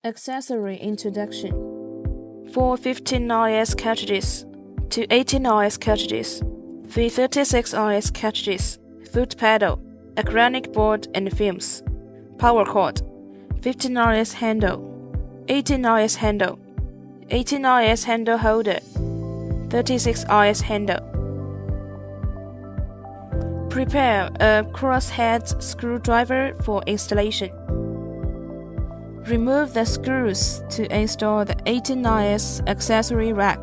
Accessory introduction. For 15RS cartridges to 18RS cartridges, the 36RS cartridges, foot pedal, acrylic board and films, power cord, 15RS handle, 18RS handle, 18RS handle holder, 36RS handle. Prepare a crosshead screwdriver for installation. Remove the screws to install the 18RS accessory rack.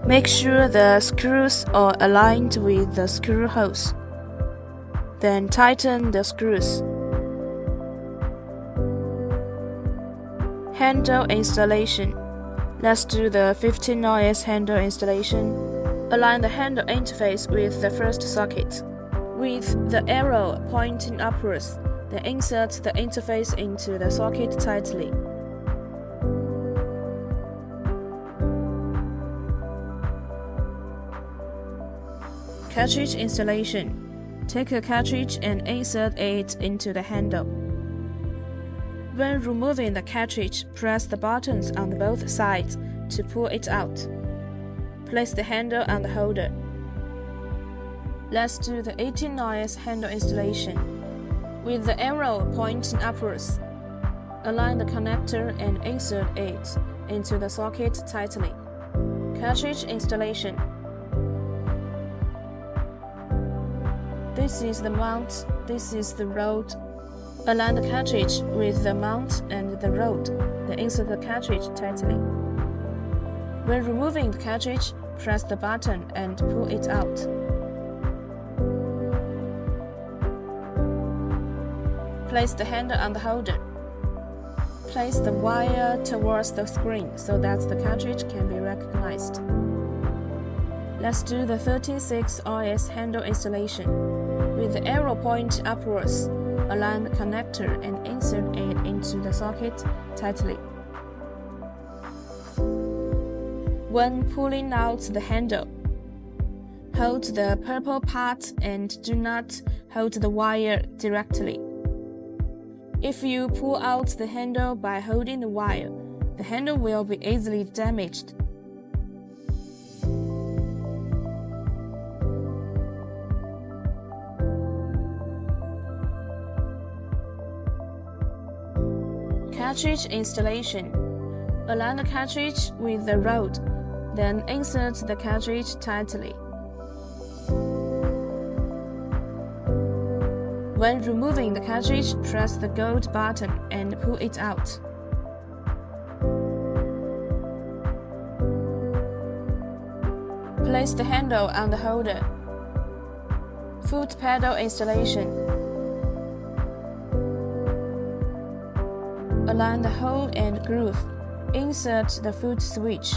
Make sure the screws are aligned with the screw holes. Then tighten the screws. Handle installation. Let's do the 15RS handle installation. Align the handle interface with the first socket. With the arrow pointing upwards, then insert the interface into the socket tightly. Cartridge installation. Take a cartridge and insert it into the handle. When removing the cartridge, press the buttons on both sides to pull it out. Place the handle on the holder. Let's do the 18RS handle installation. With the arrow pointing upwards, align the connector and insert it into the socket tightly. Cartridge installation. This is the mount, this is the rod. Align the cartridge with the mount and the rod, then insert the cartridge tightly. When removing the cartridge, press the button and pull it out. Place the handle on the holder. Place the wire towards the screen so that the cartridge can be recognized. Let's do the 36RS handle installation. With the arrow point upwards, align the connector and insert it into the socket tightly. When pulling out the handle, hold the purple part and do not hold the wire directly. If you pull out the handle by holding the wire, the handle will be easily damaged. Cartridge installation. Align the cartridge with the rod, then insert the cartridge tightly. When removing the cartridge, press the gold button and pull it out. Place the handle on the holder. Foot pedal installation. Align the hole and groove. Insert the foot switch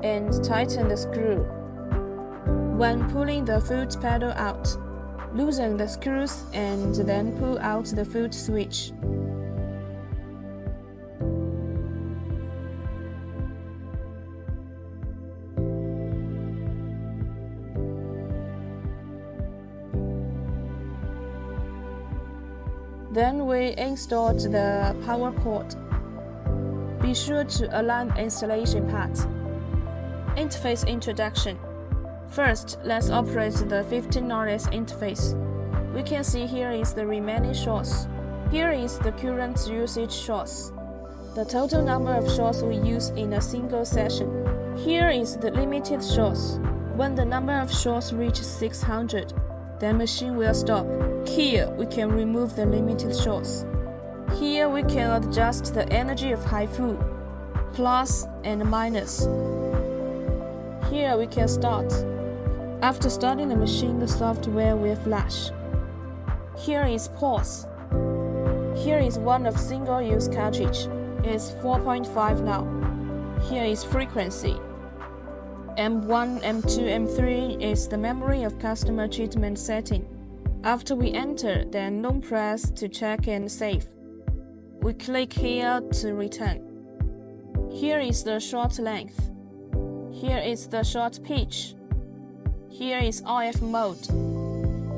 and tighten the screw. When pulling the foot pedal out, loosen the screws and then pull out the foot switch. Then we installed the power cord. Be sure to align the installation part. Interface introduction. First, let's operate the 15RS interface. We can see here is the remaining shots. Here is the current usage shots. The total number of shots we use in a single session. Here is the limited shots. When the number of shots reaches 600, the machine will stop. Here, we can remove the limited shots. Here, we can adjust the energy of HIFU, plus and minus. Here, we can start. After starting the machine, the software will flash. Here is pause. Here is one of single-use cartridge. It's 4.5 now. Here is frequency. M1, M2, M3 is the memory of customer treatment setting. After we enter, then long press to check and save. We click here to return. Here is the short length. Here is the short pitch. Here is RF mode.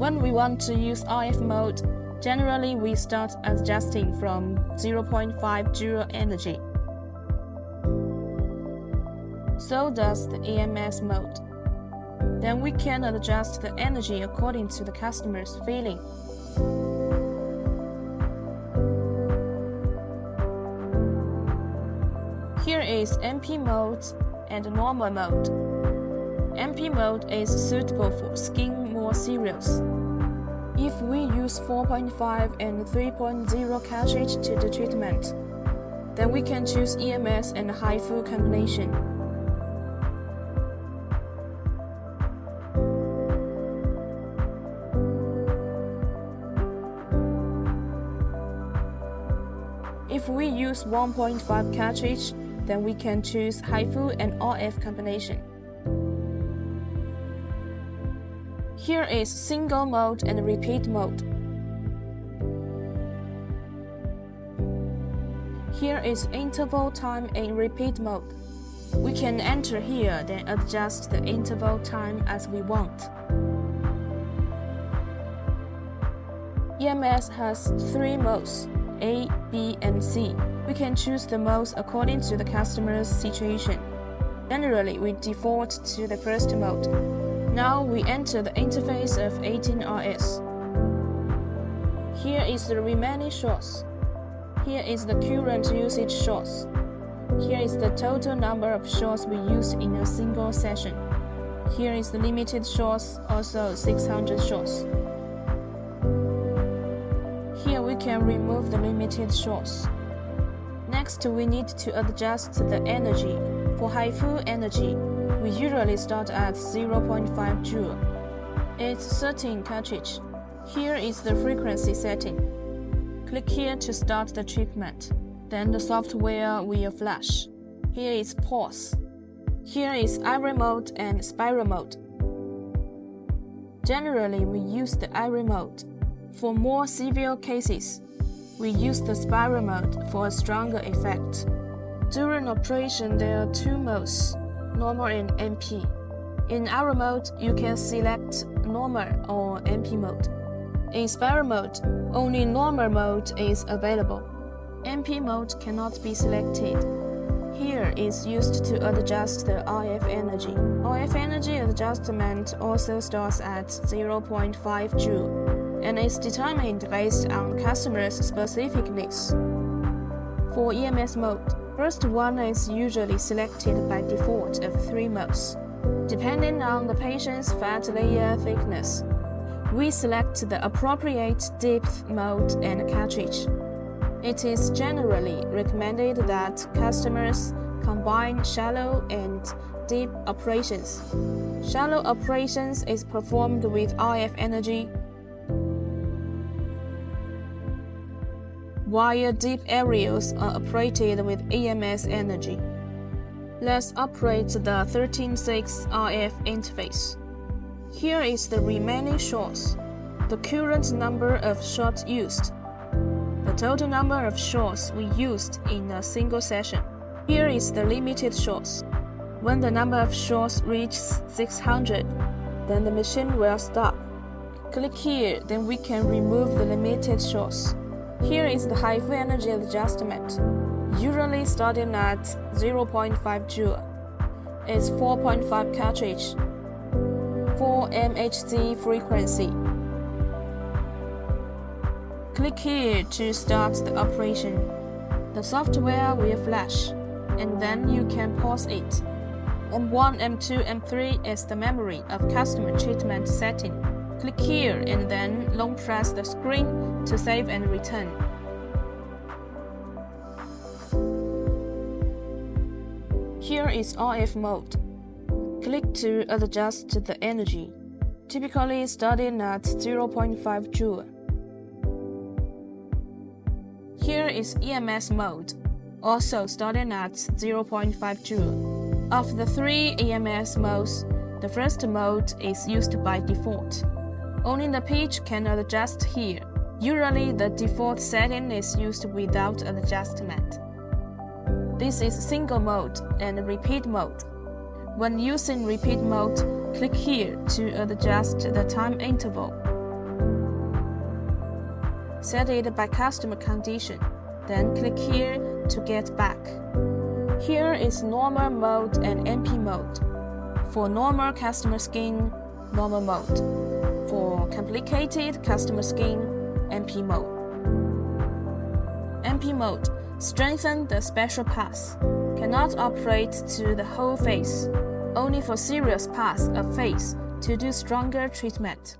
When we want to use RF mode, generally we start adjusting from 0.5 joule energy. So does the EMS mode. Then we can adjust the energy according to the customer's feeling. Here is MP mode and normal mode. MP mode is suitable for skin more serious. If we use 4.5 and 3.0 cartridge to the treatment, then we can choose EMS and HIFU combination. If we use 1.5 cartridge, then we can choose HIFU and RF combination. Here is single mode and repeat mode. Here is interval time in repeat mode. We can enter here, then adjust the interval time as we want. EMS has 3 modes, A, B, and C. We can choose the modes according to the customer's situation. Generally, we default to the first mode. Now we enter the interface of 18RS. Here is the remaining shots. Here is the current usage shots. Here is the total number of shots we used in a single session. Here is the limited shots, also 600 shots. Here we can remove the limited shots. Next, we need to adjust the energy. For HIFU energy, we usually start at 0.5 joule. It's 13 cartridge. Here is the frequency setting. Click here to start the treatment. Then the software will flash. Here is pause. Here is IRE mode and spiral mode. Generally, we use the IRE mode. For more severe cases, we use the spiral mode for a stronger effect. During operation, there are 2 modes, normal and MP. In IRE mode, you can select normal or MP mode. In spiral mode, only normal mode is available. MP mode cannot be selected. Here is used to adjust the RF energy. RF energy adjustment also starts at 0.5 joule and is determined based on customer's specific needs. For EMS mode, first one is usually selected by default of 3 modes. Depending on the patient's fat layer thickness, we select the appropriate depth mode and cartridge. It is generally recommended that customers combine shallow and deep operations. Shallow operations is performed with RF energy, while deep areas are operated with EMS energy. Let's operate the 13.6 RF interface. Here is the remaining shots, the current number of shots used, the total number of shots we used in a single session. Here is the limited shots. When the number of shots reaches 600, then the machine will stop. Click here, then we can remove the limited shots. Here is the HIFU energy adjustment, usually starting at 0.5 joule. It's 4.5 cartridge, 4 MHz frequency. Click here to start the operation. The software will flash, and then you can pause it. M1, M2, M3 is the memory of customer treatment setting. Click here and then long press the screen to save and return. Here is RF mode. Click to adjust the energy, typically starting at 0.5 joule. Here is EMS mode, also starting at 0.5 joule. Of the 3 EMS modes, the first mode is used by default. Only the pitch can adjust here. Usually, the default setting is used without adjustment. This is single mode and repeat mode. When using repeat mode, click here to adjust the time interval. Set it by customer condition, then click here to get back. Here is normal mode and NP mode. For normal customer skin, normal mode. For complicated customer skin, NP mode. NP mode, strengthen the special path. Cannot operate to the whole face, only for serious parts of face to do stronger treatment.